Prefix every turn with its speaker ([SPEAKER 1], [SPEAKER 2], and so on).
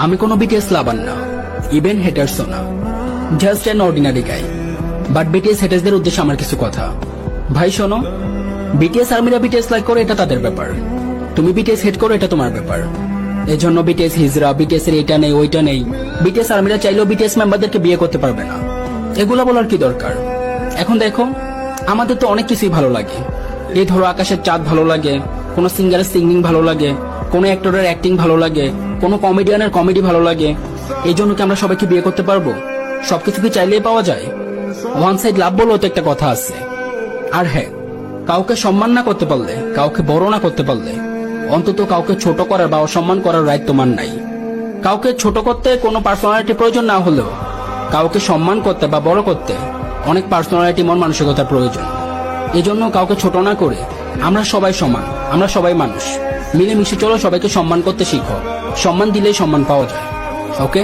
[SPEAKER 1] আমি কোনো বিটিএস লাভার না, ইভেন হেটার্সও না, just an ordinary guy. But BTS হেটার্সদের উদ্দেশ্যে আমার কিছু কথা। ভাই শোনো, বিটিএস আর্মিরা বিটিএস লাইক করে এটা তাদের ব্যাপার, তুমি বিটিএস হেড করো এটা তোমার ব্যাপার। এজন্য বিটিএস হিজরা, বিটিএস এর এটা নেই ওইটা নেই, বিটিএস আর্মিরা চাইলেও বিটিএস মেম্বারদেরকে বিয়ে করতে পারবে না, এগুলা বলার কি দরকার? এখন দেখো, আমাদের তো অনেক কিছুই ভালো লাগে। এই ধরো আকাশের চাঁদ ভালো লাগে, কোন সিঙ্গারের সিঙ্গিং ভালো লাগে, কোন অ্যাক্টরের অ্যাক্টিং ভালো লাগে, কোন কমেডিয়ানের কমেডি ভালো লাগে। এই জন্য কি আমরা সবাইকে বিয়ে করতে পারবো? সবকিছু কি চাইলেই পাওয়া যায়? ওয়ান সাইড লাভ বলেও তো একটা কথা আছে। আর হ্যাঁ, কাউকে সম্মান না করতে পারলে, কাউকে বড় না করতে পারলে, অন্তত কাউকে ছোট করার বা অসম্মান করার রাইট তোমার নাই। কাউকে ছোট করতে কোনো পার্সোনালিটি প্রয়োজন না হলেও কাউকে সম্মান করতে বা বড় করতে অনেক পার্সোনালিটি, মন মানসিকতার প্রয়োজন। এজন্য কাউকে ছোট না করে আমরা সবাই সমান, আমরা সবাই মানুষ, মিলেমিশে চলো, সবাইকে সম্মান করতে শিখো। সম্মান দিলেই সম্মান পাওয়া যায়। ওকে।